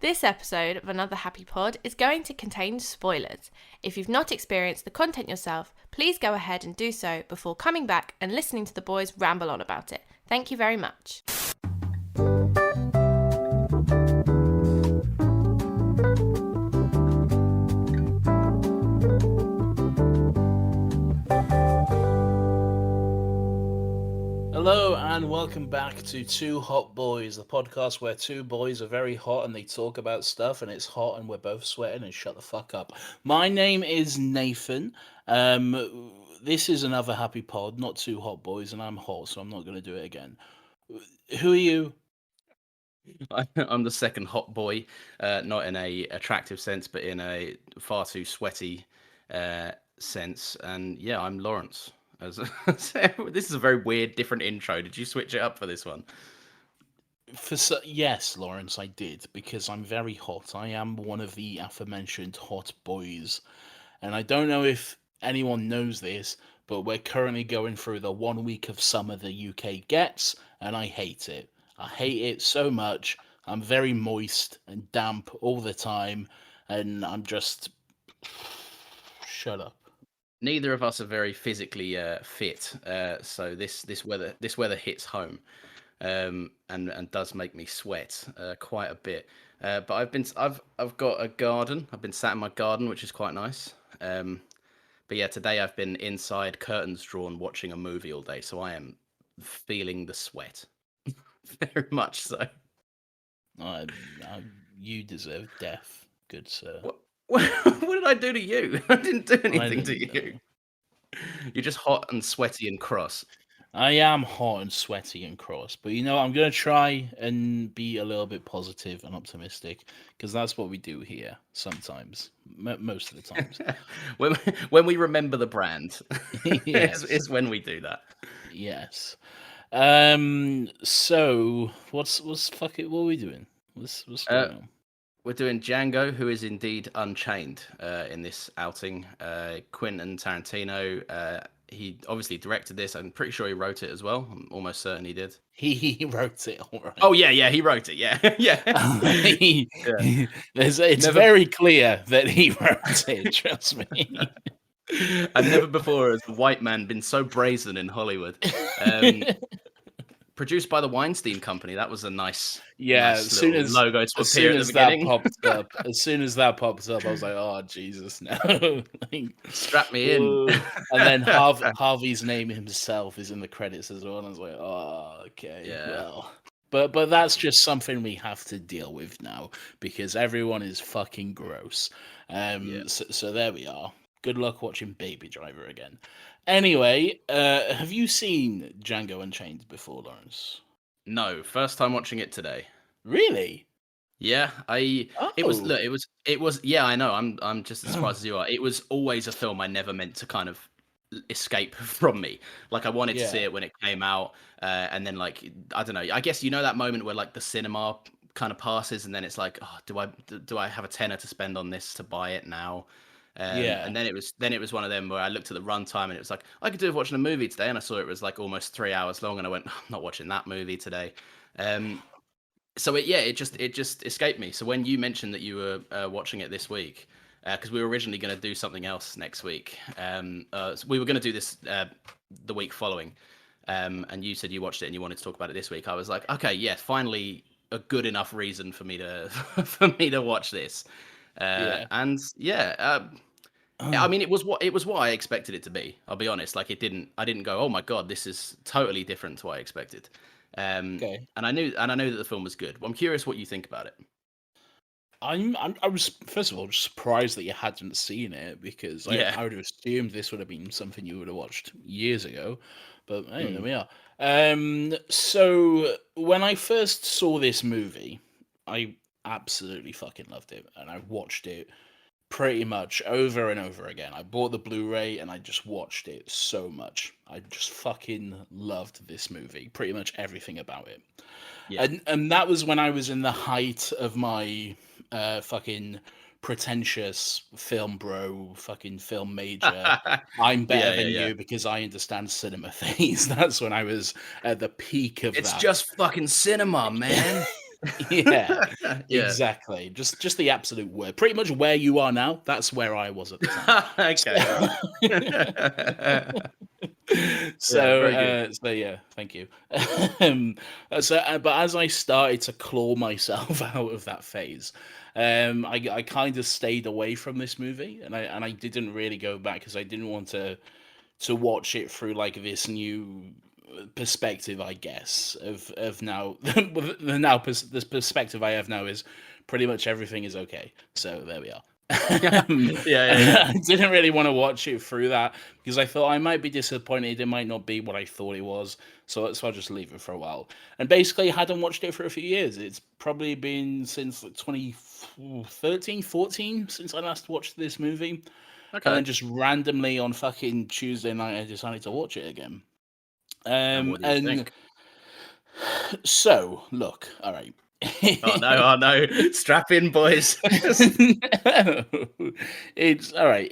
This episode of Another Happy Pod is going to contain spoilers. If you've not experienced the content yourself, please go ahead and do so before coming back and listening to the boys ramble on about it. Thank you very much. Hello and welcome back to Two Hot Boys, the podcast where two boys are very hot and they talk about stuff and it's hot and we're both sweating and shut the fuck up. My name is Nathan. This is another happy pod, not Two Hot Boys, and I'm hot, so I'm not going to do it again. Who are you? I'm the second hot boy, not in a attractive sense, but in a far too sweaty sense. And yeah, I'm Lawrence. This is a very weird, different intro. Did you switch it up for this one? Yes, Lawrence, I did, because I'm very hot. I am one of the aforementioned hot boys. And I don't know if anyone knows this, but we're currently going through the 1 week of summer the UK gets, and I hate it. I hate it so much. I'm very moist and damp all the time, and I'm just... Shut up. Neither of us are very physically fit, so this weather hits home, and does make me sweat quite a bit. But I've got a garden. I've been sat in my garden, which is quite nice. But yeah, today I've been inside, curtains drawn, watching a movie all day, so I am feeling the sweat, very much so. You deserve death, good sir. What did I do to you? I didn't do anything to you. You're just hot and sweaty and cross. I am hot and sweaty and cross, but you know, I'm going to try and be a little bit positive and optimistic, because that's what we do here sometimes, most of the times. when we remember the brand, Yes. is when we do that. Yes. So, what are we doing? What's going on? We're doing Django, who is indeed Unchained in this outing. Quentin Tarantino, he obviously directed this. I'm pretty sure he wrote it as well. I'm almost certain he did. He wrote it, all right. Oh, yeah, he wrote it, yeah. It's very clear that he wrote it, trust me. And never before has a white man been so brazen in Hollywood. Produced by the Weinstein Company. That was a nice, as soon as logo to appear at the beginning. As soon as that popped up, I was like, "Oh Jesus, no!" Strap me in. And then Harvey's name himself is in the credits as well, and I was like, "Oh, okay, well." But that's just something we have to deal with now because everyone is fucking gross. So there we are. Good luck watching Baby Driver again. Anyway, have you seen Django Unchained before, Lawrence? No, first time watching it today. Really? Yeah, it was yeah, I know. I'm just as surprised as you are. It was always a film I never meant to kind of escape from me. Like I wanted to see it when it came out, and then like I don't know. I guess you know that moment where like the cinema kind of passes, and then it's like, oh, do I have a tenner to spend on this to buy it now? And then it was one of them where I looked at the runtime and it was like I could do with watching a movie today, and I saw it was like almost 3 hours long, and I went, I'm not watching that movie today. So it just escaped me. So when you mentioned that you were watching it this week, because we were originally going to do something else next week, so we were going to do this the week following, and you said you watched it and you wanted to talk about it this week. I was like, okay, yeah, finally a good enough reason for me to watch this. And I mean, it was what I expected it to be. I'll be honest. Like I didn't go, oh my god, this is totally different to what I expected. And I knew that the film was good. I'm curious what you think about it. I was first of all just surprised that you hadn't seen it because I would have assumed this would have been something you would have watched years ago. But hey, there we are. So when I first saw this movie, I absolutely fucking loved it, and I watched it pretty much over and over again. I bought the Blu-ray and I just watched it so much. I just fucking loved this movie, pretty much everything about it. Yeah. And that was when I was in the height of my fucking pretentious film bro, fucking film major. I'm better than you because I understand cinema phase. That's when I was at the peak of It's just fucking cinema, man. Yeah, Yeah. exactly. Just the absolute word. Pretty much where you are now, that's where I was at the time. Okay, all right. Yeah, So, very good. so yeah, thank you. But as I started to claw myself out of that phase, I kind of stayed away from this movie, and I didn't really go back because I didn't want to watch it through like this new perspective, I guess, of now the perspective I have now is pretty much everything is okay. So there we are. Yeah, yeah, yeah. I didn't really want to watch it through that because I thought I might be disappointed. It might not be what I thought it was. So I'll just leave it for a while. And basically, I hadn't watched it for a few years. It's probably been since like 2013, 14 since I last watched this movie. And then Okay. just randomly on fucking Tuesday night, I decided to watch it again. And what do you And think? so, look, all right. Oh no, oh no. Strap in, boys. It's all right.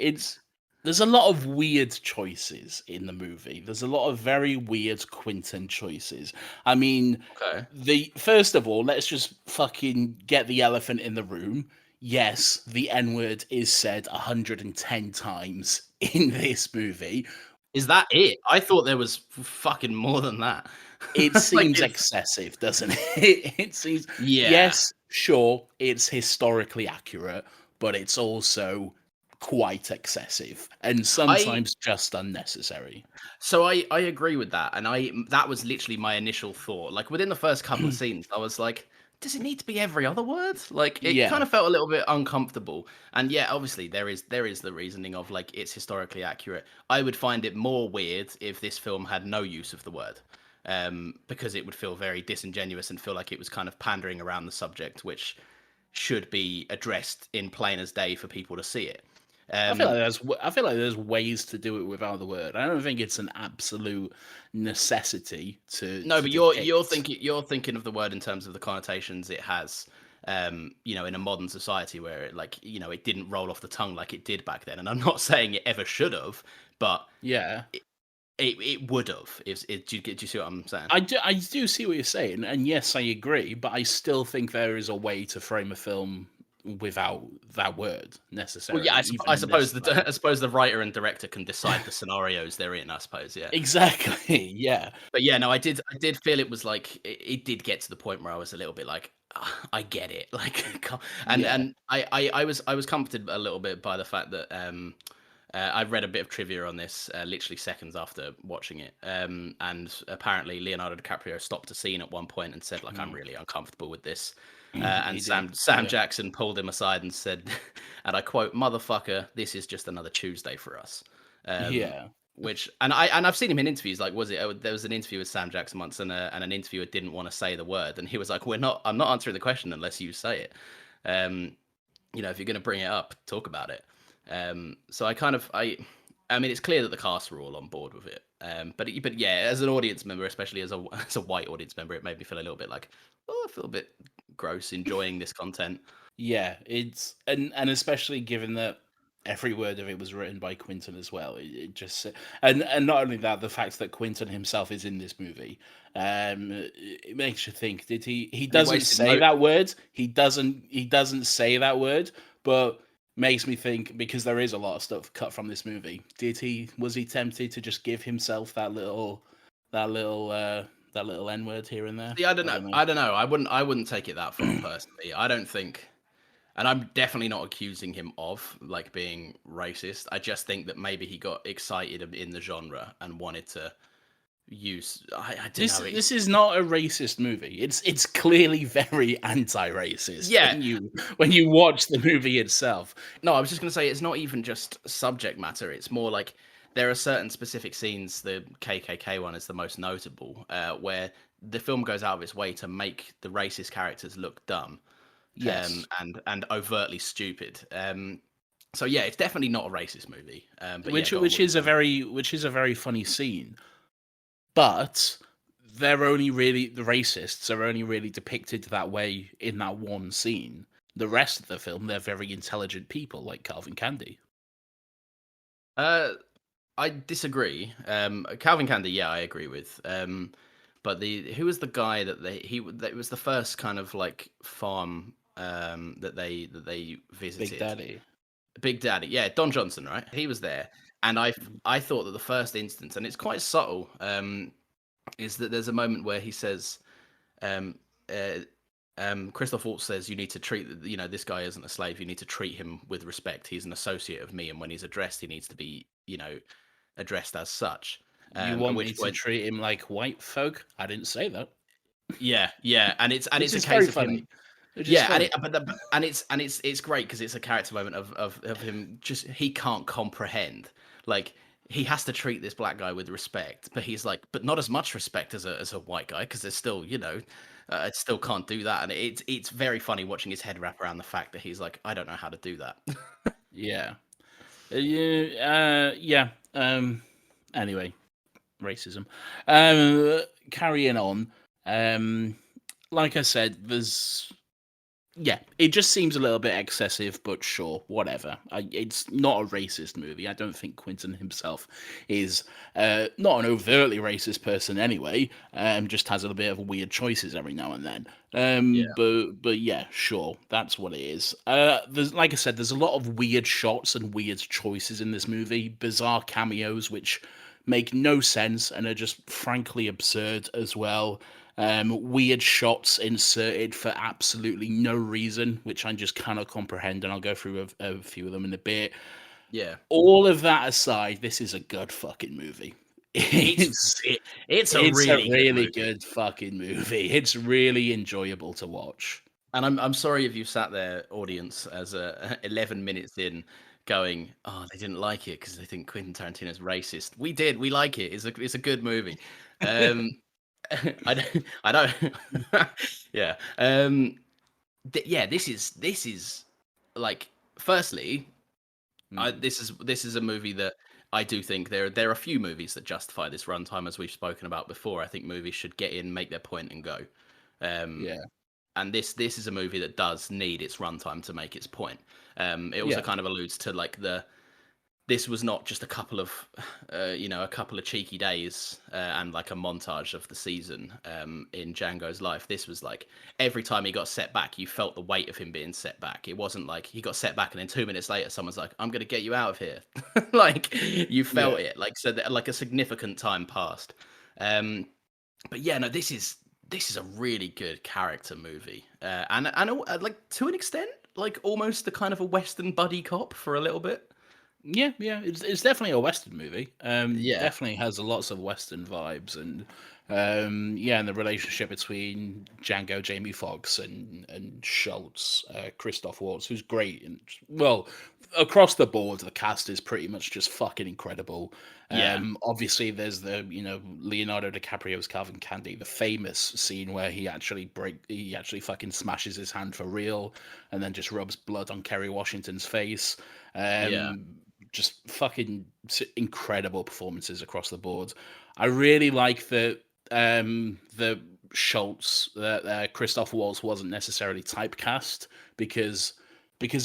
There's a lot of weird choices in the movie. There's a lot of very weird Quentin choices. I mean, Okay. the first of all, let's just fucking get the elephant in the room. Yes, the N word is said 110 times in this movie. Is that it? I thought there was fucking more than that. It Like seems it's excessive, doesn't it? It seems, yeah. yes, sure, it's historically accurate, but it's also quite excessive and I sometimes just unnecessary. So I agree with that, and that was literally my initial thought. Like within the first couple of scenes, I was like, does it need to be every other word? Like it kind Yeah, of felt a little bit uncomfortable. And yeah, obviously there is the reasoning of like it's historically accurate. I would find it more weird if this film had no use of the word. Because it would feel very disingenuous and feel like it was kind of pandering around the subject, which should be addressed in plain as day for people to see it. Um, I feel like there's ways to do it without the word. I don't think it's an absolute necessity No, to but you're depict. thinking of the word in terms of the connotations it has. In a modern society where it like it didn't roll off the tongue like it did back then. And I'm not saying it ever should have, but Yeah, it would have. Do you see what I'm saying? I do see what you're saying, and yes, I agree. But I still think there is a way to frame a film without that word Well, yeah, necessarily, I even in suppose this way. I suppose the writer and director can decide the scenarios they're in. I suppose, yeah. Exactly. Yeah. But yeah, no, I did feel it was like it did get to the point where I was a little bit like, "Ah, I get it, like, and Yeah. I was comforted a little bit by the fact that I read a bit of trivia on this literally seconds after watching it, and apparently Leonardo DiCaprio stopped a scene at one point and said like, I'm Mm. really uncomfortable with this. He And did. Sam Yeah. Jackson pulled him aside and said, and I quote, "Motherfucker, this is just another Tuesday for us." Um, Yeah. which I've seen him in interviews. Like, there was an interview with Sam Jackson once, and an interviewer didn't want to say the word, and he was like, I'm not answering the question unless you say it. Um, if you're going to bring it up, talk about it." So I mean, it's clear that the cast were all on board with it. But yeah, as an audience member, especially as a as a white audience member, it made me feel a little bit like, oh, I feel a bit gross enjoying this content. Yeah. It's and especially given that every word of it was written by Quentin as well. It just and not only that, the fact that Quentin himself is in this movie, it makes you think. Did he And he doesn't wasted say no. that word. He doesn't say that word, but makes me think because there is a lot of stuff cut from this movie. Was he tempted to just give himself that little that little N word here and there? See, I don't I know. don't know. I don't know. I wouldn't take it that far personally. I don't think, and I'm definitely not accusing him of like being racist. I just think that maybe he got excited in the genre and wanted to use. I don't This know. this is not a racist movie. It's clearly very anti-racist Yeah. when you watch the movie itself. No, I was just gonna say it's not even just subject matter. It's more like there are certain specific scenes. The KKK one is the most notable, where the film goes out of its way to make the racist characters look dumb, Yes, and overtly stupid. So yeah, it's definitely not a racist movie. But yeah, which go on. which What are you is a saying? very funny scene, but the racists are only really depicted that way in that one scene. The rest of the film, they're very intelligent people like Calvin Candy. Uh, I disagree. Calvin Candy, yeah, I agree with. But who was the guy that was the first kind of like farm that they Big visited. Daddy. Big Daddy, yeah, Don Johnson, right? He was there, and I thought that the first instance, and it's quite subtle, is that there's a moment where he says, um, uh, Christoph Waltz says, "You need to treat, this guy isn't a slave. You need to treat him with respect. He's an associate of me, and when he's addressed, he needs to be, addressed as such." You At want which me to point, treat him like white folk? I didn't say that. yeah, and Which it's a is very case of him. funny. Which is Yeah, and funny. it's great because it's a character moment of him just he can't comprehend. Like he has to treat this black guy with respect, but he's like, but not as much respect as a white guy because there's still, I still can't do that, and it's very funny watching his head wrap around the fact that he's like, I don't know how to do that. Yeah. Yeah. Anyway, racism. Carrying on. Like I said, it just seems a little bit excessive, but sure, whatever. It's not a racist movie. I don't think Quentin himself is not an overtly racist person anyway. Just has a bit of weird choices every now and then. Yeah, But yeah, sure, that's what it is. There's, like I said, there's a lot of weird shots and weird choices in this movie. Bizarre cameos which make no sense and are just frankly absurd as well. Weird shots inserted for absolutely no reason, which I just cannot comprehend, and I'll go through a few of them in a bit. yeah. All of that aside, this is a good fucking movie. It's It's a it's a really good really movie. good fucking movie. It's really enjoyable to watch. And I'm sorry if you sat there, audience, as 11 minutes in, going, "Oh, they didn't like it because they think Quentin Tarantino's racist." We did. We like it. It's a good movie. Um, I don't. Yeah. Yeah. This is like. Firstly, Mm, this is a movie that I do think there are a few movies that justify this runtime, as we've spoken about before. I think movies should get in, make their point, and go. Um, yeah, and this is a movie that does need its runtime to make its point. It also yeah, kind of alludes to like this was not just a couple of a couple of cheeky days and like a montage of the season in Django's life. This was like every time he got set back, you felt the weight of him being set back. It wasn't like he got set back and then 2 minutes later someone's like, I'm gonna get you out of here. Like you yeah. felt it, like so that like a significant time passed. Um but yeah, no, this is a really good character movie, and like to an extent, like almost the kind of a Western buddy cop for a little bit. Yeah. It's definitely a Western movie. Yeah, Definitely has lots of Western vibes, and yeah, and the relationship between Django, Jamie Foxx, and Schultz, Christoph Waltz, who's great, and well, across the board, the cast is pretty much just fucking incredible. yeah, Obviously, there's the Leonardo DiCaprio's Calvin Candy, the famous scene where he actually fucking smashes his hand for real, and then just rubs blood on Kerry Washington's face. yeah, Um, just fucking incredible performances across the board. I really like the Schultz that Christoph Waltz wasn't necessarily typecast because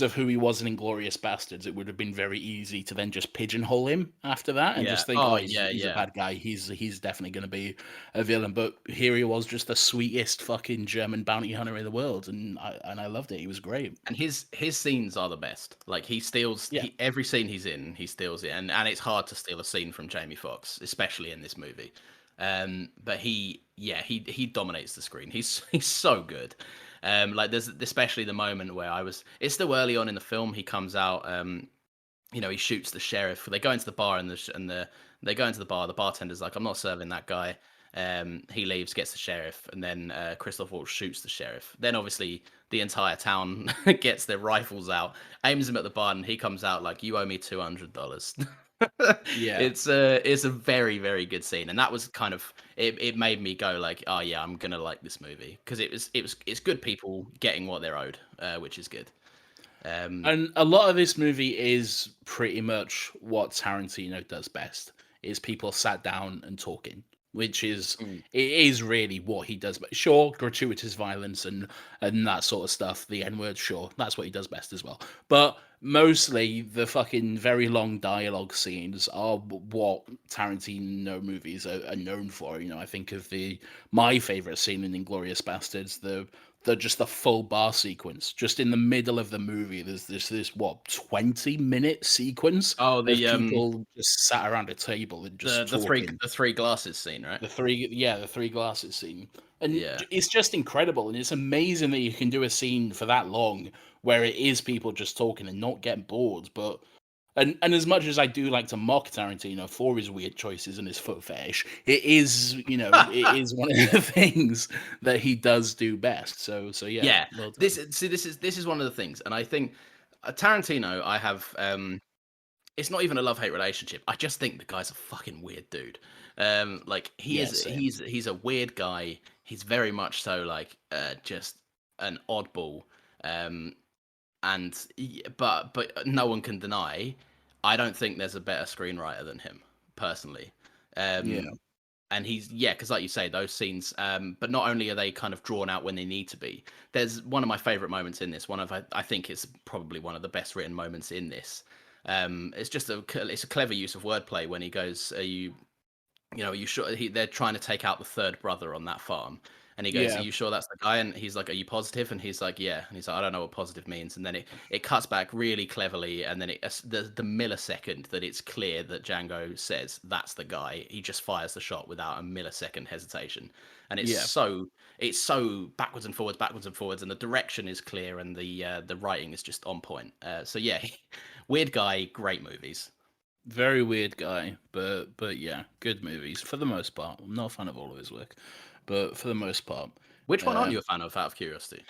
of who he was in Inglorious Bastards. It would have been very easy to then just pigeonhole him after that and yeah. just think, Oh oh, yeah, he's a yeah. bad guy. He's definitely going to be a villain. But here he was, just the sweetest fucking German bounty hunter in the world, and I loved it. He was great. And his scenes are the best. Like he steals Yeah, every scene he's in, he steals it, and it's hard to steal a scene from Jamie Foxx, especially in this movie. But he dominates the screen. He's so good. Like there's especially the moment where it's still early on in the film. He comes out. He shoots the sheriff. They go into the bar and they go into the bar. The bartender's like, I'm not serving that guy. He leaves, gets the sheriff, and then Christoph Waltz shoots the sheriff. Then obviously the entire town gets their rifles out, aims him at the bar, and he comes out like, "You owe me $200." yeah. It's a very very good scene, and that was kind of it made me go like, oh yeah, I'm gonna like this movie because it's good people getting what they're owed, which is good. Um, And a lot of this movie is pretty much what Tarantino does best: is people sat down and talking. which is it is really what he does. But sure, gratuitous violence and that sort of stuff, the N-word, sure, that's what he does best as well. But mostly the fucking very long dialogue scenes are what Tarantino movies are known for. You know, I think of my favorite scene in Inglourious Bastards, the just the full bar sequence, just in the middle of the movie. There's this what 20-minute sequence Oh, of people just sat around a table and just talking. the three glasses scene, right? The three glasses scene, and Yeah. it's just incredible, and it's amazing that you can do a scene for that long where it is people just talking and not getting bored. But and as much as I do like to mock Tarantino for his weird choices and his foot fetish, it is it is one of the things that he does do best. So yeah. Yeah. Well done. This is one of the things, and I think Tarantino, I have it's not even a love-hate relationship. I just think the guy's a fucking weird dude. Like he's a weird guy. He's very much so like just an oddball. But no one can deny. I don't think there's a better screenwriter than him, personally. And he's because like you say, those scenes. But not only are they kind of drawn out when they need to be. There's one of my favorite moments in this. I think it's probably one of the best written moments in this. It's a clever use of wordplay when he goes, "Are you sure?" They're trying to take out the third brother on that farm, and he goes, "Are you sure that's the guy?" And he's like, "Are you positive?" And he's like, "Yeah." And he's like, "I don't know what positive means." And then it cuts back really cleverly, and then the millisecond that it's clear that Django says that's the guy, he just fires the shot without a millisecond hesitation, and it's so backwards and forwards, and the direction is clear, and the writing is just on point. So yeah, weird guy, great movies. Very weird guy, but yeah, good movies for the most part. I'm not a fan of all of his work, but for the most part. Which one aren't you a fan of, out of curiosity?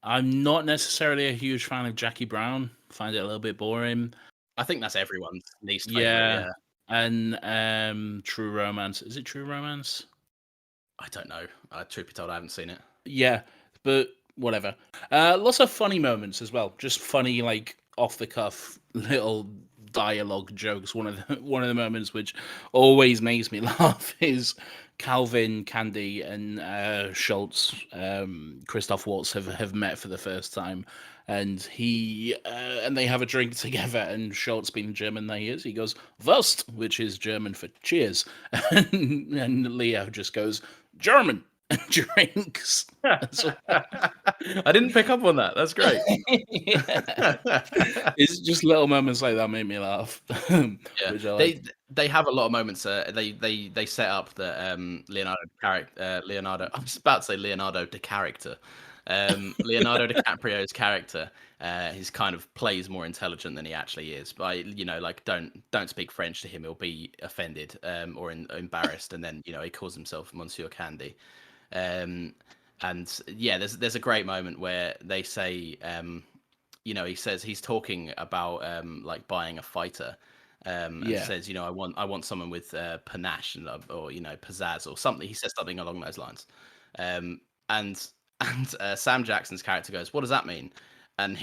I'm not necessarily a huge fan of Jackie Brown. Find it a little bit boring. I think that's everyone's least favorite. Yeah. And True Romance. Is it True Romance? I don't know. Truth be told, I haven't seen it. Yeah, but whatever. Lots of funny moments as well. Just funny, like off the cuff little dialogue jokes. One of the moments which always makes me laugh is Calvin, Candy, and Schultz, Christoph Waltz have met for the first time, and they have a drink together. And Schultz, being German that he is, he goes "Wurst," which is German for cheers, and Leo just goes German. Drinks. I didn't pick up on that. That's great. It's just little moments like that make me laugh. They have a lot of moments. They set up the Leonardo. I was about to say Leonardo the character. Leonardo DiCaprio's character. He's kind of plays more intelligent than he actually is. But don't speak French to him; he'll be offended or embarrassed, and then he calls himself Monsieur Candy. And yeah, there's a great moment where they say, he says he's talking about like buying a fighter, and says, I want someone with panache or pizzazz or something. He says something along those lines, and Sam Jackson's character goes, "What does that mean?" And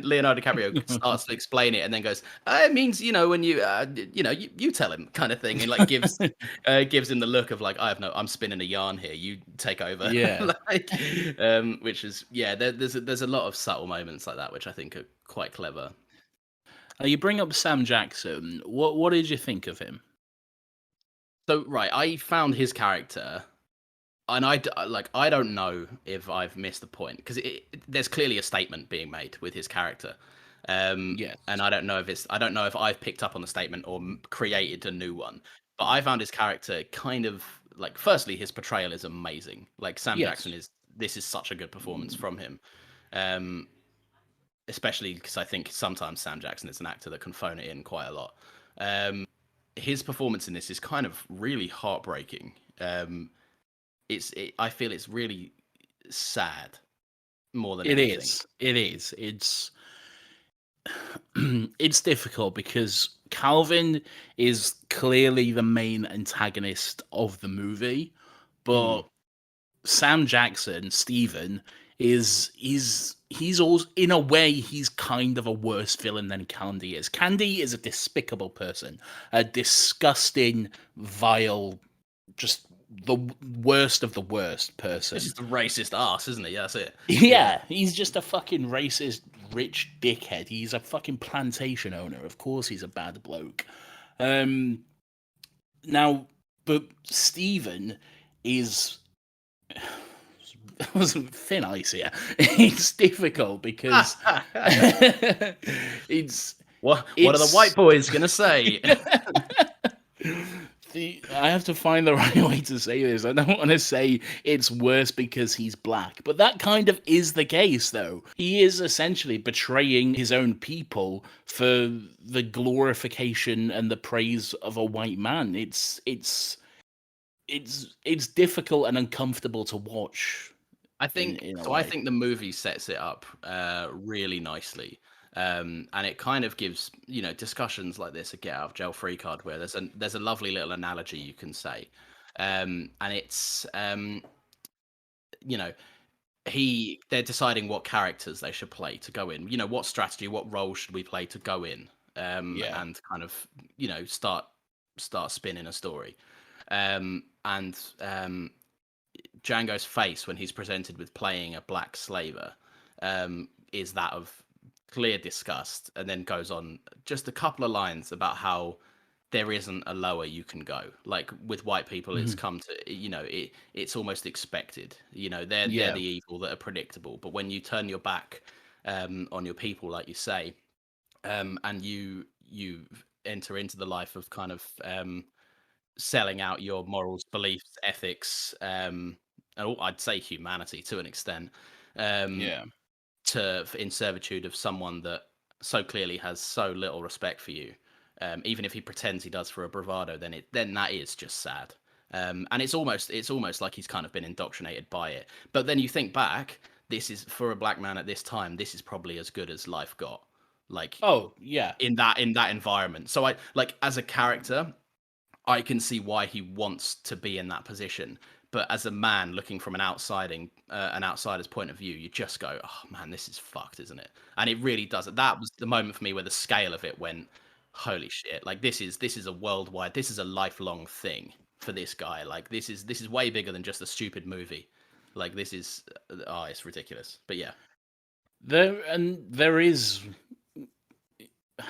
Leonardo DiCaprio starts to explain it, and then goes, "It means when you you tell him," kind of thing, and like gives him the look of like, I'm spinning a yarn here, you take over, which is there's a lot of subtle moments like that which I think are quite clever. You bring up Sam Jackson. What did you think of him? So I found his character. And I don't know if I've missed the point because there's clearly a statement being made with his character, and I don't know if I've picked up on the statement or created a new one. But I found his character kind of like, firstly, his portrayal is amazing. Like Sam Jackson this is such a good performance from him, especially because I think sometimes Sam Jackson is an actor that can phone it in quite a lot. His performance in this is kind of really heartbreaking. I feel it's really sad more than anything. It is. It's difficult because Calvin is clearly the main antagonist of the movie, but Sam Jackson, Steven, he's also, in a way, he's kind of a worse villain than Candy is. Candy is a despicable person, a disgusting, vile just the worst of the worst person. It's just a racist ass, isn't he? Yeah, that's it. Yeah, he's just a fucking racist, rich dickhead. He's a fucking plantation owner. Of course, he's a bad bloke. Now, but Stephen is thin ice here. It's difficult because it's what are the white boys gonna say? I have to find the right way to say this. I don't want to say it's worse because he's black, but that kind of is the case, though. He is essentially betraying his own people for the glorification and the praise of a white man. It's difficult and uncomfortable to watch. I think so. I think the movie sets it up really nicely. And it kind of gives discussions like this a get out of jail free card where there's a lovely little analogy you can say, and it's they're deciding what characters they should play to go in. What strategy, what role should we play to go in, and kind of start spinning a story, and Django's face when he's presented with playing a black slaver is that of clear disgust, and then goes on just a couple of lines about how there isn't a lower you can go. Like with white people, it's come to it's almost expected. They're the evil that are predictable. But when you turn your back on your people, like you say, and you enter into the life of kind of selling out your morals, beliefs, ethics, and I'd say humanity to an extent, in servitude of someone that so clearly has so little respect for you, even if he pretends he does for a bravado, then that is just sad. And it's almost like he's kind of been indoctrinated by it. But then you think back, this is, for a black man at this time, this is probably as good as life got. Like, oh yeah, in that environment. So I, like, as a character, I can see why he wants to be in that position. But as a man looking from an outsider's point of view, you just go, oh man, this is fucked, isn't it? And it really does. That was the moment for me where the scale of it went, holy shit! Like this is a worldwide, this is a lifelong thing for this guy. Like this is way bigger than just a stupid movie. Like this is, it's ridiculous. But yeah, there is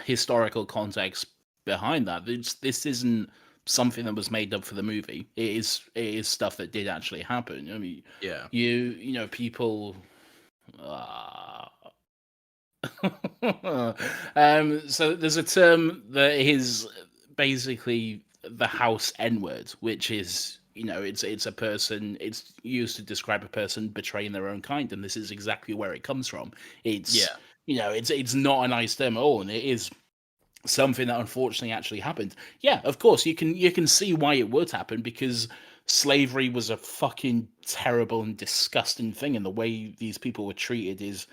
historical context behind that. This isn't something that was made up for the movie. It is stuff that did actually happen. I mean, yeah, people. So there's a term that is basically the house N-word, which is it's a person. It's used to describe a person betraying their own kind, and this is exactly where it comes from. It's it's not a nice term at all, and it is something that unfortunately actually happened. Yeah, of course, you can see why it would happen, because slavery was a fucking terrible and disgusting thing, and the way these people were treated is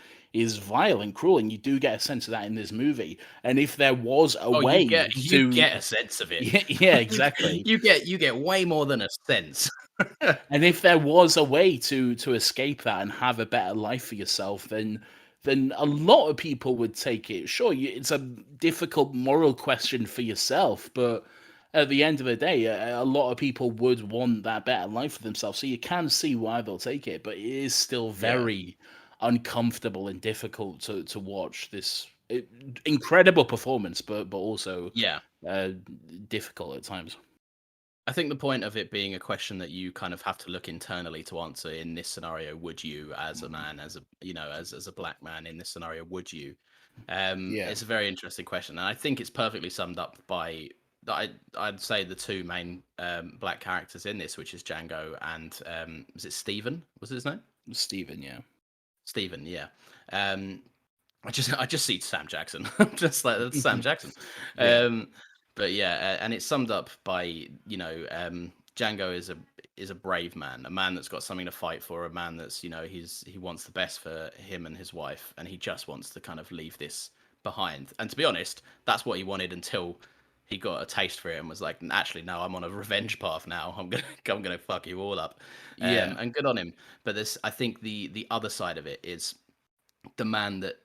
vile and cruel, and you do get a sense of that in this movie. And if there was a way you get a sense of it. Yeah, exactly. you get way more than a sense. And if there was a way to escape that and have a better life for yourself, then a lot of people would take it. Sure, it's a difficult moral question for yourself, but at the end of the day, a lot of people would want that better life for themselves. So you can see why they'll take it, but it is still very uncomfortable and difficult to watch this incredible performance, but also difficult at times. I think the point of it being a question that you kind of have to look internally to answer in this scenario, would you, as a man, as a black man in this scenario, would you? It's a very interesting question, and I think it's perfectly summed up by I'd say the two main black characters in this, which is Django and was it Stephen? Was his name? Stephen, yeah. Stephen, yeah. I just see Sam Jackson, just like that's Sam Jackson. But yeah, and it's summed up by Django is a brave man, a man that's got something to fight for, a man that's he wants the best for him and his wife, and he just wants to kind of leave this behind. And to be honest, that's what he wanted until he got a taste for it and was like, actually, no, I'm on a revenge path now. I'm gonna fuck you all up. And good on him. But I think the other side of it is the man that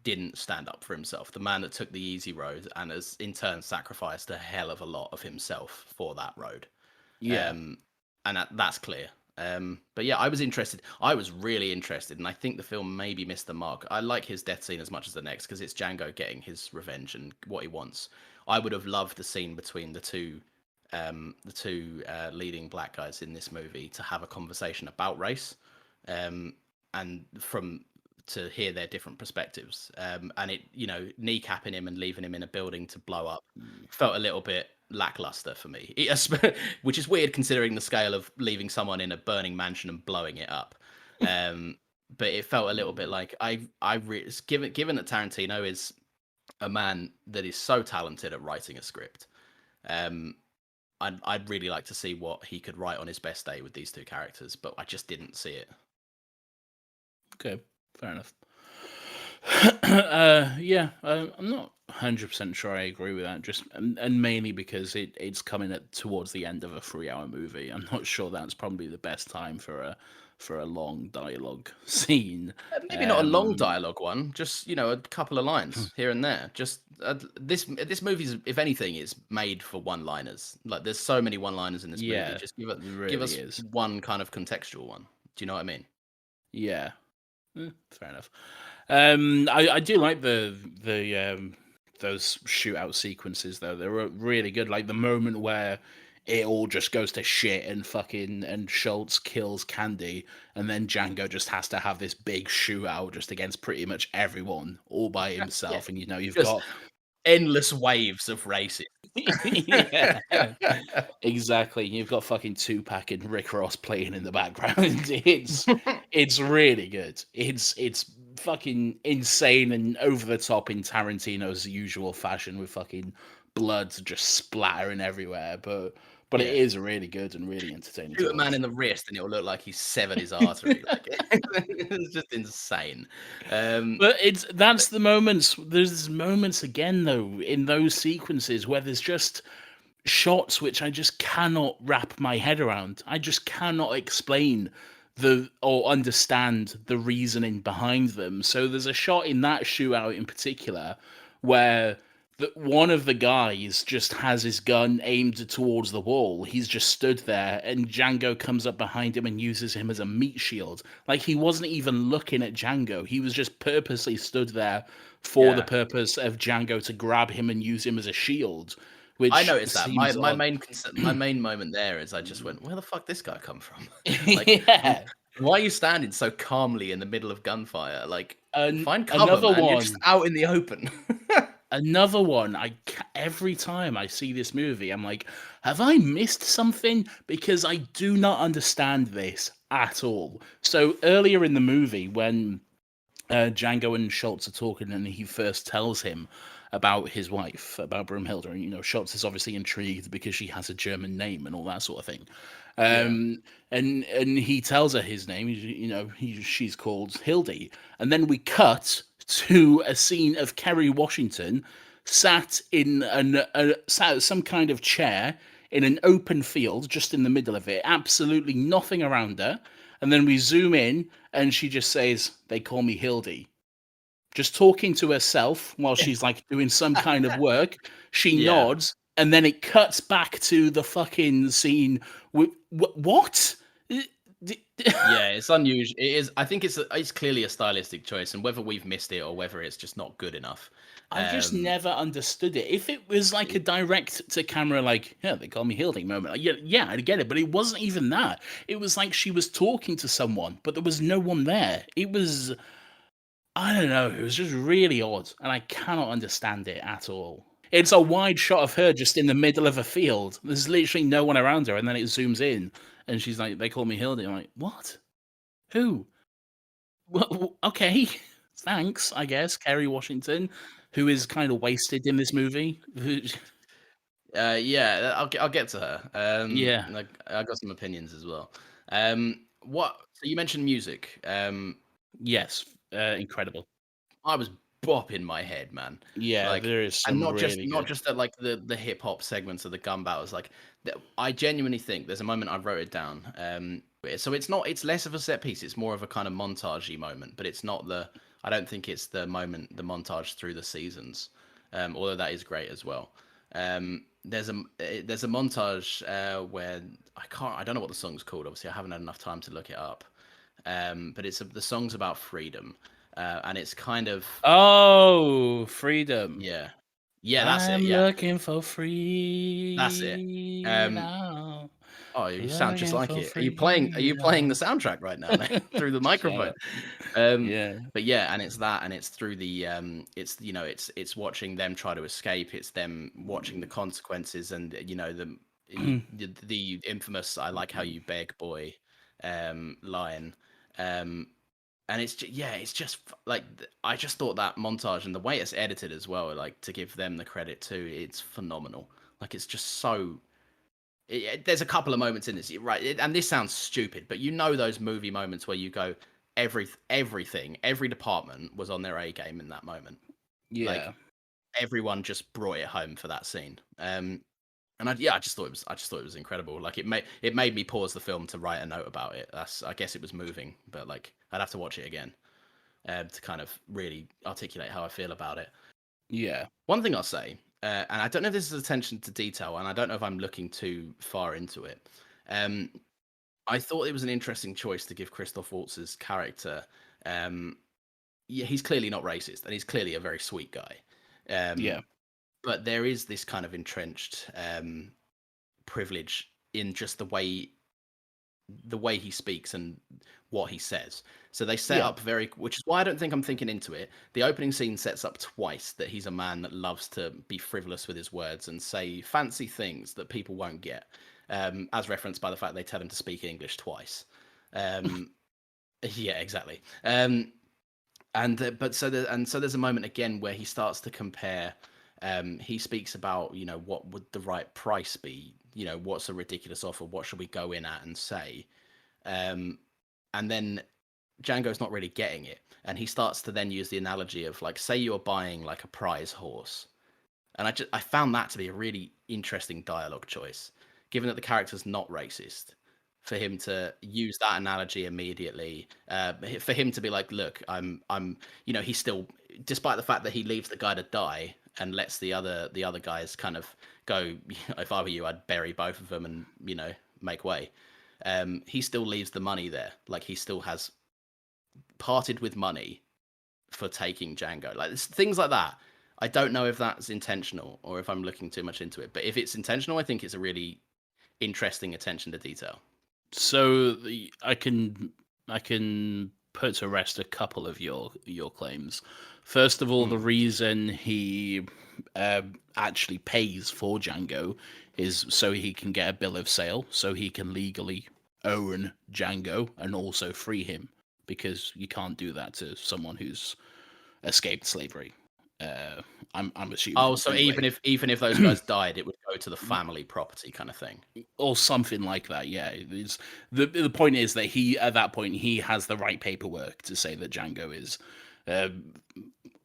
didn't stand up for himself, the man that took the easy road and has in turn sacrificed a hell of a lot of himself for that road. Yeah. And that's clear. But yeah, I was interested. I was really interested, and I think the film maybe missed the mark. I like his death scene as much as the next because it's Django getting his revenge and what he wants. I would have loved the scene between the two leading black guys in this movie to have a conversation about race, and from to hear their different perspectives. And it, kneecapping him and leaving him in a building to blow up felt a little bit lackluster for me, which is weird considering the scale of leaving someone in a burning mansion and blowing it up. But it felt a little bit like given that Tarantino is a man that is so talented at writing a script. I'd really like to see what he could write on his best day with these two characters, but I just didn't see it. Okay, fair enough. Yeah, I'm not 100% sure I agree with that. Just and mainly because it's coming towards the end of a 3-hour movie. I'm not sure that's probably the best time for a long dialogue scene. Maybe not a long dialogue one, just a couple of lines here and there. Just this movie's, if anything, is made for one-liners. Like there's so many one-liners in this movie. Just give us one kind of contextual one. Do you know what I mean? Yeah, fair enough. I do like the those shootout sequences though. They were really good. Like the moment where it all just goes to shit and Schultz kills Candy, and then Django just has to have this big shootout just against pretty much everyone all by himself. And you've just got endless waves of races. Yeah, exactly. You've got fucking Tupac and Rick Ross playing in the background. It's really good. It's fucking insane and over the top in Tarantino's usual fashion with fucking blood just splattering everywhere. But it is really good and really entertaining. Shoot a man in the wrist and it'll look like he's severed his artery. It's just insane. But that's the moments. There's moments again though in those sequences where there's just shots which I just cannot wrap my head around. I just cannot explain or understand the reasoning behind them. So there's a shot in that shootout in particular where one of the guys just has his gun aimed towards the wall. He's just stood there, and Django comes up behind him and uses him as a meat shield. Like, he wasn't even looking at Django. He was just purposely stood there for the purpose of Django to grab him and use him as a shield. Which I noticed that. My main moment there is I just went, where the fuck this guy come from? Why are you standing so calmly in the middle of gunfire? Like, find cover, man. You're just out in the open. Another one, every time I see this movie, I'm like, have I missed something? Because I do not understand this at all. So earlier in the movie, when Django and Schultz are talking and he first tells him about his wife, about Brumhilde, and Schultz is obviously intrigued because she has a German name and all that sort of thing. And he tells her his name, she's called Hildy. And then we cut to a scene of Kerry Washington sat in some kind of chair in an open field, just in the middle of it, absolutely nothing around her. And then we zoom in, and she just says, "They call me Hildy." Just talking to herself while she's like doing some kind of work. She nods, and then it cuts back to the fucking scene. What? Yeah, it's unusual. It is. I think it's clearly a stylistic choice, and whether we've missed it or whether it's just not good enough. I've just never understood it. If it was like a direct to camera, like, yeah, they call me Hildy moment, yeah, I get it. But it wasn't even that. It was like she was talking to someone, but there was no one there. It was, I don't know. It was just really odd, and I cannot understand it at all. It's a wide shot of her just in the middle of a field. There's literally no one around her, and then it zooms in, and she's like, "They call me Hildy." I'm like, "What? Who? Well, okay, thanks, I guess." Kerry Washington, who is kind of wasted in this movie. Yeah, I'll get to her. Yeah. Like, I got some opinions as well. What? So you mentioned music. Yes, incredible. I was bopping my head, man. Yeah, like, there is some and not really just at like the hip hop segments of the gun battles. Like, I genuinely think there's a moment I wrote it down. So it's less of a set piece. It's more of a kind of montagey moment, but it's not I don't think it's the montage through the seasons. Although that is great as well. There's a montage where I don't know what the song's called. Obviously, I haven't had enough time to look it up. But the song's about freedom, and it's kind of freedom. yeah, that's it. I'm Yeah, looking for freedom. that's it. Oh, you sound just Looking like for it. Are you playing the freedom. soundtrack right now through the Shut microphone? up. Um, Yeah. but yeah, and it's that, and it's through the it's watching them try to escape. It's them watching the consequences, and the infamous "I like how you beg, boy" line. And it's just like I just thought that montage and the way it's edited as well, like to give them the credit too, it's phenomenal. Like it's just so there's a couple of moments in this, right? And this sounds stupid, but those movie moments where you go, every department was on their A game in that moment. Yeah. Like everyone just brought it home for that scene. And I just thought it was incredible. Like it made me pause the film to write a note about it. I guess it was moving, but like I'd have to watch it again to kind of really articulate how I feel about it. Yeah. One thing I'll say, and I don't know if this is attention to detail, and I don't know if I'm looking too far into it. I thought it was an interesting choice to give Christoph Waltz's character. Yeah, he's clearly not racist, and he's clearly a very sweet guy. Yeah. But there is this kind of entrenched privilege in just the way he speaks and what he says. So they set up which is why I don't think I'm thinking into it. The opening scene sets up twice that he's a man that loves to be frivolous with his words and say fancy things that people won't get, as referenced by the fact they tell him to speak English twice. Yeah, exactly. So there's a moment again where he starts to compare. He speaks about what would the right price be? What's a ridiculous offer? What should we go in at and say? And then Django's not really getting it, and he starts to then use the analogy of like, say you're buying like a prize horse, and I found that to be a really interesting dialogue choice, given that the character's not racist. For him to use that analogy immediately, for him to be like, "Look, he's still, despite the fact that he leaves the guy to die and lets the other guys kind of go. If I were you, I'd bury both of them and make way. He still leaves the money there. Like he still has parted with money for taking Django. Like things like that. I don't know if that's intentional or if I'm looking too much into it. But if it's intentional, I think it's a really interesting attention to detail. So I can put to rest a couple of your claims. First of all, the reason he actually pays for Django is so he can get a bill of sale, so he can legally own Django and also free him, because you can't do that to someone who's escaped slavery. I'm assuming. Oh, so anyway. even if those guys died, it would go to the family property kind of thing, or something like that. Yeah, the point is that he at that point he has the right paperwork to say that Django is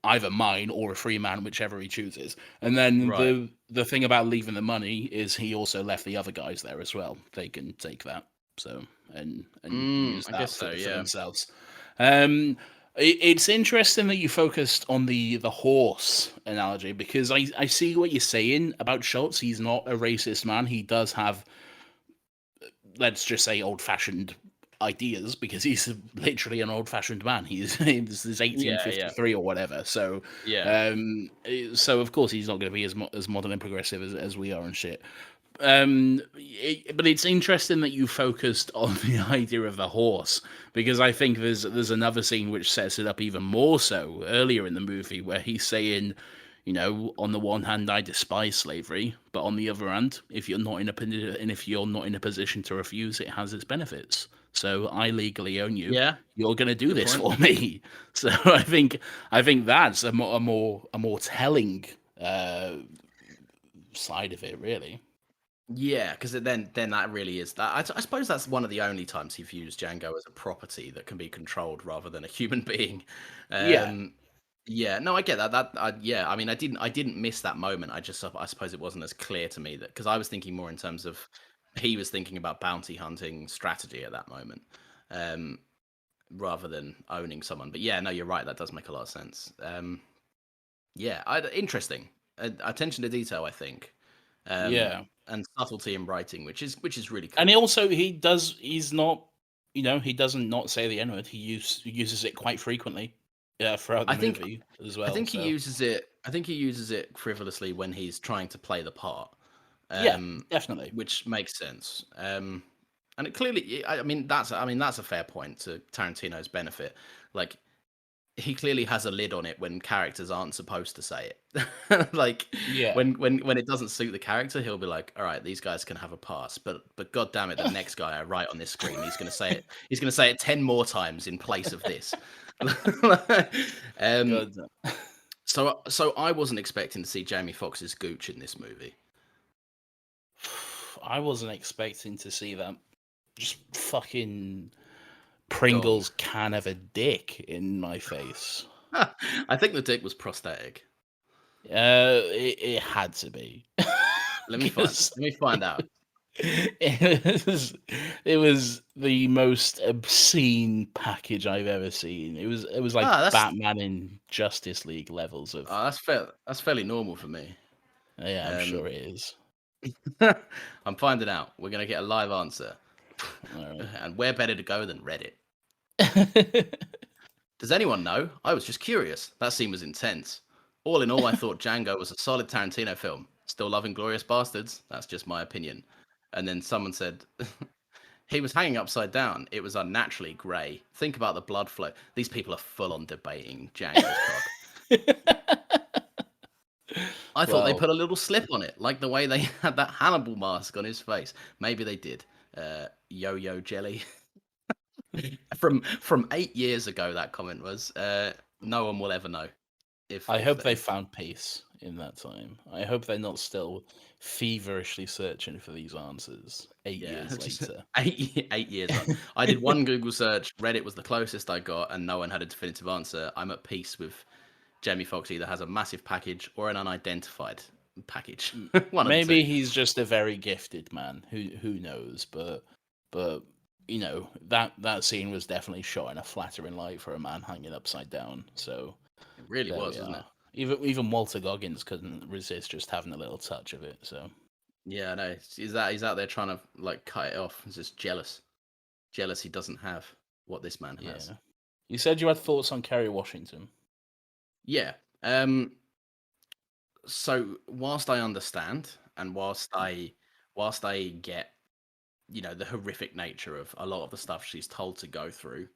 either mine or a free man, whichever he chooses. And then right. the thing about leaving the money is he also left the other guys there as well. They can take that, so and use I that guess for, so, for yeah. themselves. It's interesting that you focused on the horse analogy, because I see what you're saying about Schultz. He's not a racist man. He does have, let's just say, old-fashioned ideas, because he's literally an old-fashioned man. This is Yeah, 1853 or whatever. So, yeah. so of course he's not going to be as modern and progressive as we are and shit. But it's interesting that you focused on the idea of the horse, because I think there's another scene which sets it up even more so earlier in the movie, where he's saying, on the one hand, I despise slavery, but on the other hand, if you're not in a position to refuse, it has its benefits. So I legally own you. Yeah. You're going to do Good this point. for me. So I think that's a more telling side of it, really. Yeah, because then that really is that. I suppose that's one of the only times he views Django as a property that can be controlled rather than a human being. Yeah. Yeah, no, I get that. Yeah, I mean, I didn't miss that moment. I suppose it wasn't as clear to me that, because I was thinking more in terms of he was thinking about bounty hunting strategy at that moment, rather than owning someone. But yeah, no, you're right. That does make a lot of sense. Yeah, interesting. Attention to detail, I think. Yeah, and subtlety in writing, which is really cool. and he's not, he doesn't not say the N-word. He uses it quite frequently, throughout the movie as well. I think So he uses it. I think he uses it frivolously when he's trying to play the part. yeah, definitely. Which makes sense. And it clearly, I mean, that's a fair point to Tarantino's benefit. Like, he clearly has a lid on it when characters aren't supposed to say it. Like, Yeah. when it doesn't suit the character, he'll be like, "All right, these guys can have a pass." But god damn it, the next guy I write on this screen, he's gonna say it. He's gonna say it 10 more times in place of this. God. So I wasn't expecting to see Jamie Foxx's gooch in this movie. I wasn't expecting to see that just fucking Pringles can of a dick in my face. I think the dick was prosthetic. It had to be. Let me find out. It was the most obscene package I've ever seen. It was like Batman in Justice League levels of. That's fairly normal for me. Yeah, I'm sure it is. I'm finding out. We're gonna get a live answer. Right. And where better to go than Reddit? Does anyone know? I was just curious. That scene was intense. All in all, I thought Django was a solid Tarantino film. Still loving Glorious Bastards. That's just my opinion. And then someone said, he was hanging upside down. It was unnaturally grey. Think about the blood flow. These people are full on debating Django's cock. I thought they put a little slip on it, like the way they had that Hannibal mask on his face. Maybe they did. Yo-yo jelly. From 8 years ago, that comment was. No one will ever know. I hope they found peace in that time. I hope they're not still feverishly searching for these answers 8 years later. 8 years on. I did one Google search. Reddit was the closest I got, and no one had a definitive answer. I'm at peace with Jamie Foxx either has a massive package or an unidentified package. Maybe he's just a very gifted man. Who knows? But that scene was definitely shot in a flattering light for a man hanging upside down. So it really was, wasn't it? Even Walter Goggins couldn't resist just having a little touch of it. So yeah, no, he's out there trying to like cut it off. He's just jealous he doesn't have what this man has. Yeah. You said you had thoughts on Kerry Washington. Yeah. So whilst I understand and whilst I get, the horrific nature of a lot of the stuff she's told to go through,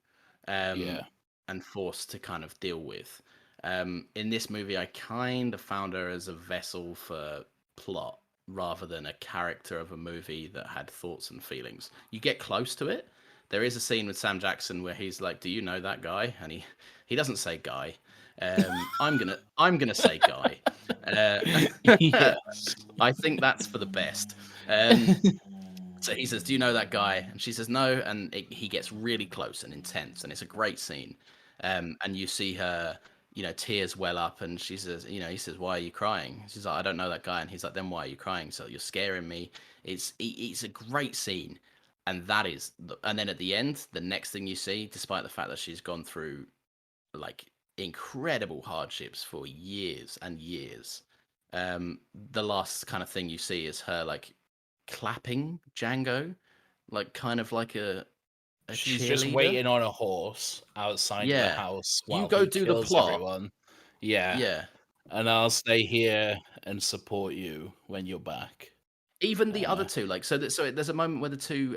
and forced to kind of deal with, in this movie, I kind of found her as a vessel for plot rather than a character of a movie that had thoughts and feelings. You get close to it. There is a scene with Sam Jackson where he's like, "Do you know that guy?" And he doesn't say guy. I'm gonna say guy. Yes. I think that's for the best. So he says, "Do you know that guy?" And she says, "No." And he gets really close and intense, and it's a great scene. And you see her, tears well up, and she says, he says, "Why are you crying?" She's like, "I don't know that guy." And he's like, "Then why are you crying?" "So you're scaring me." It's a great scene. And and then at the end, the next thing you see, despite the fact that she's gone through like incredible hardships for years and years, the last kind of thing you see is her like clapping Django, like kind of like a she's cheerleader. Just waiting on a horse outside the house while you go do the plot. Everyone. Yeah. And I'll stay here and support you when you're back. Even the other two, like so there's a moment where the two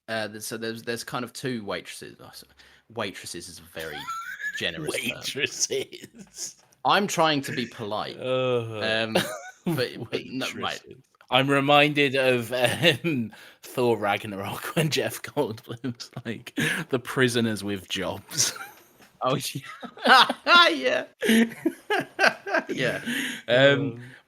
there's kind of two waitresses. Waitresses is a very generous waitresses. Term. I'm trying to be polite. But no, right. I'm reminded of Thor Ragnarok when Jeff Goldblum's like the prisoners with jobs. Oh yeah, yeah.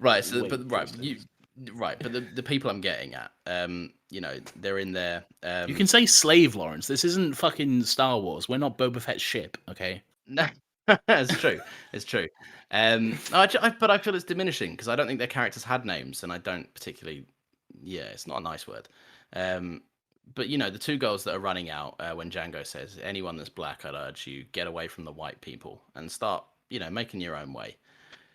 Right. So, but the people I'm getting at, they're in there. You can say slave, Lawrence. This isn't fucking Star Wars. We're not Boba Fett's ship, okay? No, it's true. It's true. But I feel it's diminishing because I don't think their characters had names, and I don't particularly. Yeah, it's not a nice word. But the two girls that are running out when Django says, "Anyone that's black, I'd urge you get away from the white people and start, making your own way."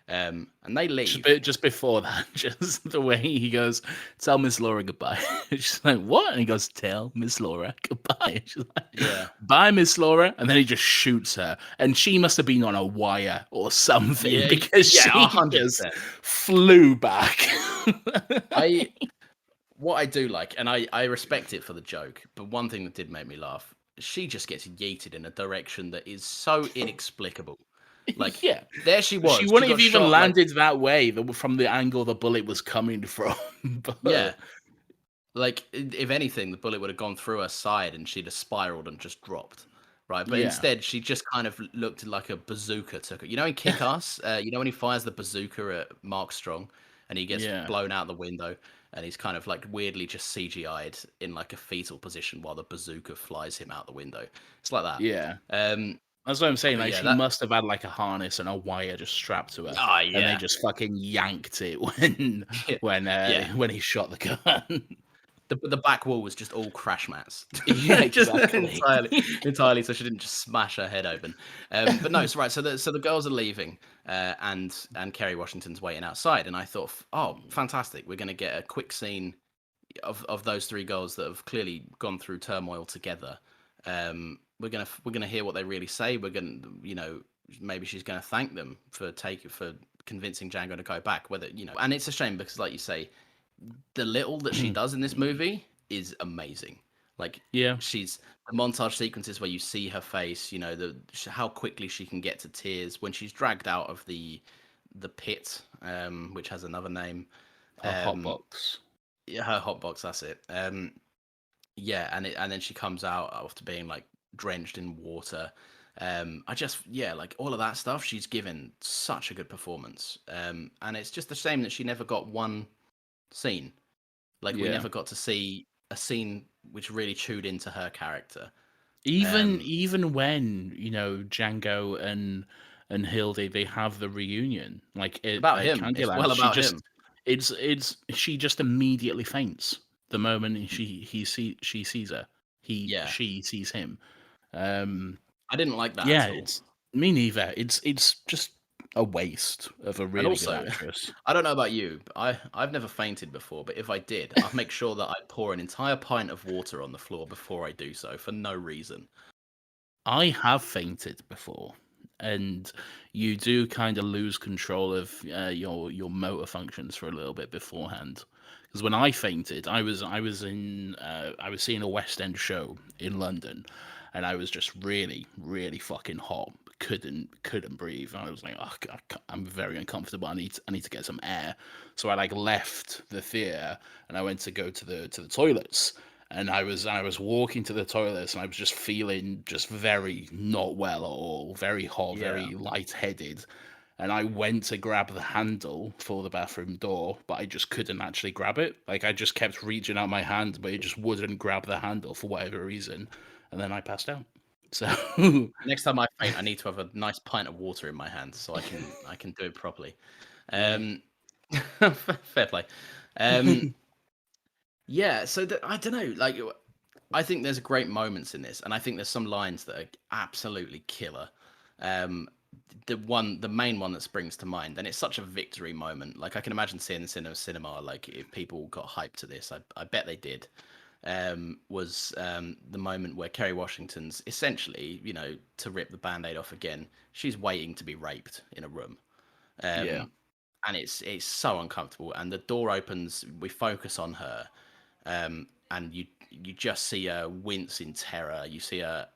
And they leave. Just before that, just the way he goes, tell Miss Laura goodbye. She's like, what? And he goes, tell Miss Laura goodbye. She's like, Yeah. bye, Miss Laura. And then he just shoots her. And she must have been on a wire or something because she 100%. just flew back. What I do like, and I respect it for the joke, but one thing that did make me laugh, she just gets yeeted in a direction that is so inexplicable. Like, there she was. She wouldn't have even shot, landed that way from the angle the bullet was coming from. But... Yeah. Like, if anything, the bullet would have gone through her side and she'd have spiraled and just dropped. Right. But instead, she just kind of looked like a bazooka took her. You know, in Kick-Ass, when he fires the bazooka at Mark Strong and he gets blown out the window and he's kind of like weirdly just CGI'd in like a fetal position while the bazooka flies him out the window. It's like that. Yeah. That's what I'm saying. Like, she must have had like a harness and a wire just strapped to her. Oh, yeah. And they just fucking yanked it when he shot the gun. The back wall was just all crash mats. Yeah, exactly. entirely, so she didn't just smash her head open. But no, it's right. So the girls are leaving, and Kerry Washington's waiting outside. And I thought, oh, fantastic! We're going to get a quick scene of those three girls that have clearly gone through turmoil together. We're gonna hear what they really say. We're gonna, maybe she's gonna thank them for convincing Django to go back. And it's a shame because, like you say, the little that she does in this movie is amazing. Like, she's the montage sequences where you see her face, how quickly she can get to tears when she's dragged out of the pit, which has another name. Her hotbox. Yeah, her hotbox. That's it. And then she comes out after being like drenched in water. Like all of that stuff. She's given such a good performance. And it's just a shame that she never got one scene. Like, we never got to see a scene which really chewed into her character. Even when Django and Hildy, they have the reunion. Like, about him, it's well about him. She just immediately faints the moment she sees her. She sees him. I didn't like that. at all. Me neither. It's just a waste of a really good actress. I don't know about you, but I've never fainted before, but if I did, I'd make sure that I pour an entire pint of water on the floor before I do so, for no reason. I have fainted before, and you do kind of lose control of your motor functions for a little bit beforehand. Because when I fainted, I was seeing a West End show in London, and I was just really, really fucking hot. Couldn't breathe. And I was like, I'm very uncomfortable. I need to get some air. So I left the theater and I went to go to the toilets. And I was walking to the toilets and I was just feeling just very not well at all, very hot, very lightheaded. And I went to grab the handle for the bathroom door, but I just couldn't actually grab it. Like, I just kept reaching out my hand, but it just wouldn't grab the handle for whatever reason. And then I passed out. So next time I faint, I need to have a nice pint of water in my hand so I can do it properly. Fair play. So I don't know. Like, I think there's great moments in this, and I think there's some lines that are absolutely killer. The main one that springs to mind, and it's such a victory moment. Like, I can imagine seeing this in a cinema. Like, if people got hyped to this, I bet they did. Was the moment where Kerry Washington's essentially, to rip the Band-Aid off again, she's waiting to be raped in a room. And it's so uncomfortable. And the door opens, we focus on her, and you just see her wince in terror. You see her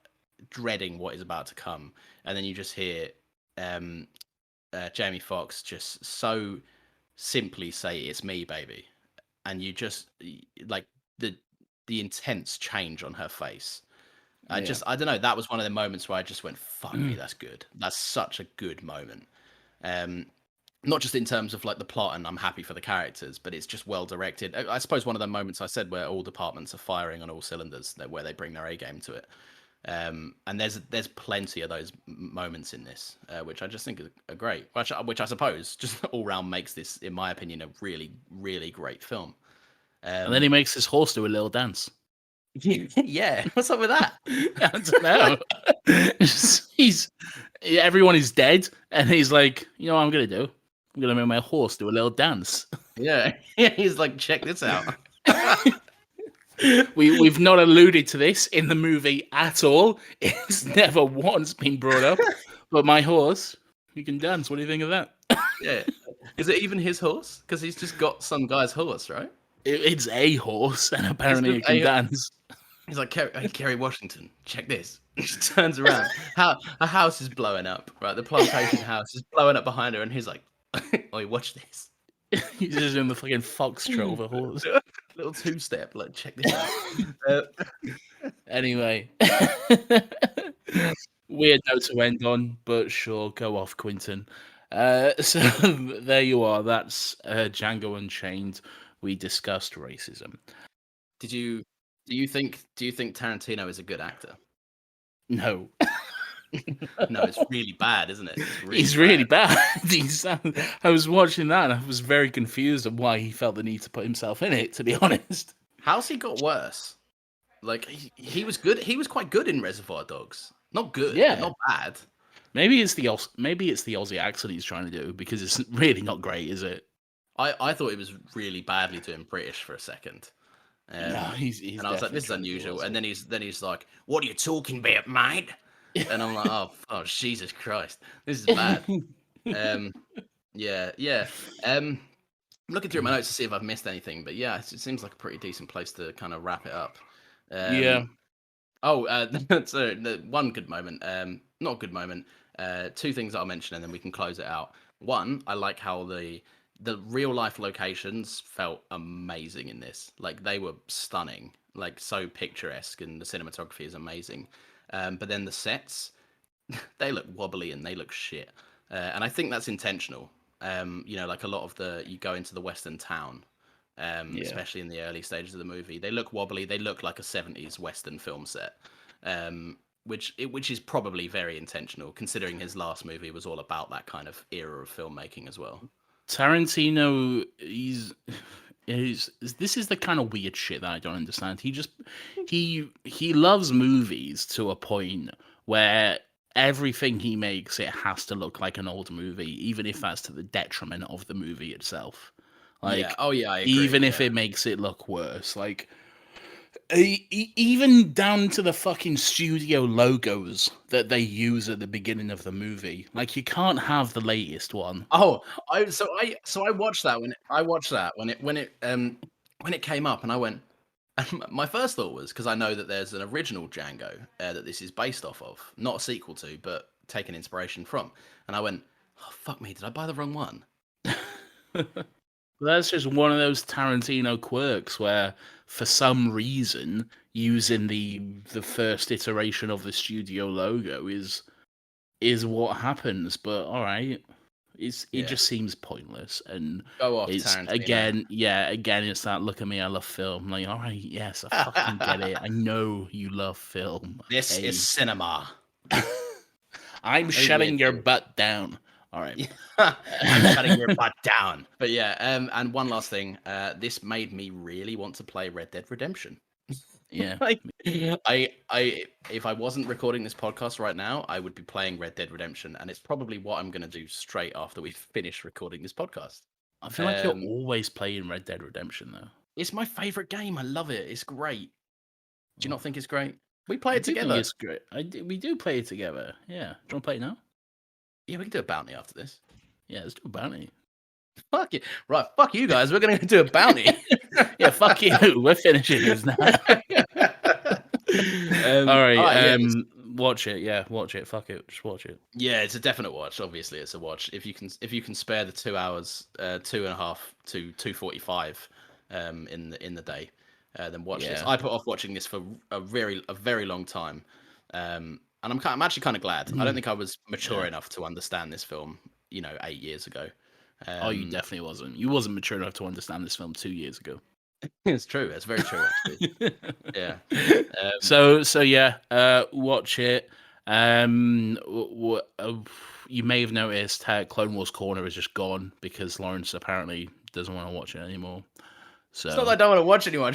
dreading what is about to come. And then you just hear Jamie Foxx just so simply say, "It's me, baby." And you just, like, the intense change on her face. I don't know. That was one of the moments where I just went, fuck me, that's good. That's such a good moment. Not just in terms of like the plot and I'm happy for the characters, but it's just well directed. I suppose one of the moments I said where all departments are firing on all cylinders, where they bring their A game to it. And there's plenty of those moments in this, which I just think are great. Which I suppose just all round makes this, in my opinion, a really, really great film. And then he makes his horse do a little dance. Yeah, what's up with that? I don't know. Everyone is dead, and he's like, what I'm gonna do? I'm gonna make my horse do a little dance. Yeah, he's like, check this out. We've not alluded to this in the movie at all. It's never once been brought up. But my horse, he can dance. What do you think of that? Yeah, is it even his horse? Because he's just got some guy's horse, right? It's a horse, and apparently it can dance. He's like, hey, Kerry Washington, check this. He just turns around. A house is blowing up, right? The plantation house is blowing up behind her, and he's like, "Oi, watch this." He's just doing the fucking foxtrot of a horse. Little two-step, like, check this out. Anyway, weird note to end on, but sure, go off, Quentin. So there you are. That's Django Unchained. We discussed racism. Do you think Tarantino is a good actor? No. No, it's really bad, isn't it? He's really bad. I was watching that and I was very confused on why he felt the need to put himself in it, to be honest. How's he got worse? Like, he was good. He was quite good in Reservoir Dogs. Not good, but not bad. Maybe it's the Aussie accent he's trying to do, because it's really not great, is it? I thought it was really badly doing British for a second. No, he's and I was like, this is unusual. And then he's like, what are you talking about, mate? And I'm like, oh, Jesus Christ, this is bad. Yeah. I'm looking through my notes to see if I've missed anything, but yeah, it seems like a pretty decent place to kind of wrap it up. Yeah. Oh, so the one good moment, not a good moment. Two things that I'll mention, and then we can close it out. One, I like how the real life locations felt amazing in this. Like, they were stunning, like so picturesque, and the cinematography is amazing. But then the sets, they look wobbly and they look shit. And I think that's intentional. Like a lot of you go into the Western town, especially in the early stages of the movie, they look wobbly. They look like a 70s Western film set, which is probably very intentional, considering his last movie was all about that kind of era of filmmaking as well. Tarantino, this is the kind of weird shit that I don't understand. He loves movies to a point where everything he makes, it has to look like an old movie, even if that's to the detriment of the movie itself. Like, I agree, even if it makes it look worse, like, even down to the fucking studio logos that they use at the beginning of the movie. Like, you can't have the latest one. Oh, I watched that when it came up, and I went. And my first thought was, because I know that there's an original Django that this is based off of, not a sequel to, but taken inspiration from. And I went, oh, fuck me, did I buy the wrong one? That's just one of those Tarantino quirks where, for some reason, using the first iteration of the studio logo is what happens. But all right, it just seems pointless, and go off, it's Tarantino. again, it's that look at me, I love film. Like, all right, yes, I fucking get it. I know you love film. This is cinema. I'm shutting your butt down. All right. I'm shutting your butt down. But yeah, and one last thing. This made me really want to play Red Dead Redemption. Yeah. Like, if I wasn't recording this podcast right now, I would be playing Red Dead Redemption, and it's probably what I'm going to do straight after we finish recording this podcast. I feel like you're always playing Red Dead Redemption, though. It's my favorite game. I love it. It's great. Do you not think it's great? We play it together. It's great. We do play it together. Yeah. Do you want to play it now? Yeah, we can do a bounty after this. Yeah, let's do a bounty. Fuck it. Right, fuck you guys. We're going to do a bounty. Yeah, fuck you. We're finishing this now. All right. Watch it. Yeah, watch it. Fuck it. Just watch it. Yeah, it's a definite watch. Obviously, it's a watch. If you can spare the 2 hours, 2.5 to 2:45, in the day, then watch this. I put off watching this for a very long time. And I'm actually kind of glad. I don't think I was mature enough to understand this film, 8 years ago. You definitely wasn't. You wasn't mature enough to understand this film 2 years ago. It's true. It's very true, actually. Yeah. So yeah, watch it. You may have noticed Clone Wars Corner is just gone because Lawrence apparently doesn't want to watch it anymore. So it's not that I don't want to watch anymore.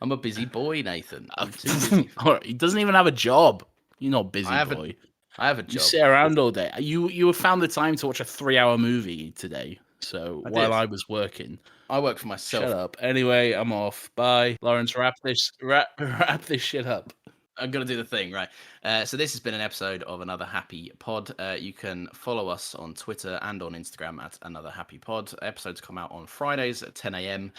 I'm a busy boy, Nathan. I'm too busy. He doesn't even have a job. You're not busy, boy. I have a You job. sit around all day. You found the time to watch a 3-hour movie today. So while I was working, I work for myself. Shut up. Anyway, I'm off. Bye, Lawrence. Wrap this shit up. I'm gonna do the thing, right? So this has been an episode of Another Happy Pod. You can follow us on Twitter and on Instagram at Another Happy Pod. Episodes come out on Fridays at 10 a.m.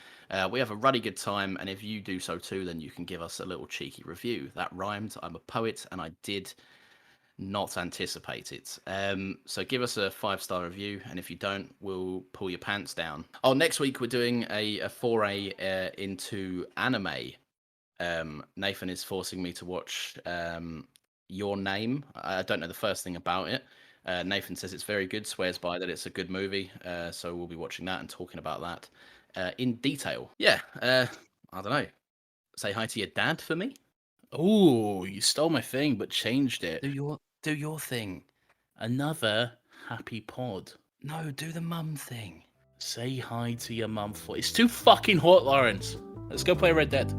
We have a ruddy good time, and if you do so too, then you can give us a little cheeky review. That rhymed. I'm a poet, and I did not anticipate it. So give us a 5-star review, and if you don't, we'll pull your pants down. Oh, next week we're doing a foray into anime. Nathan is forcing me to watch Your Name. I don't know the first thing about it. Nathan says it's very good, swears by that it's a good movie. So we'll be watching that and talking about that in detail. Yeah, I don't know. Say hi to your dad for me. Oh, you stole my thing, but changed it. Do your thing. Another Happy Pod. No, do the mum thing. Say hi to your mum for. It's too fucking hot, Lawrence. Let's go play Red Dead.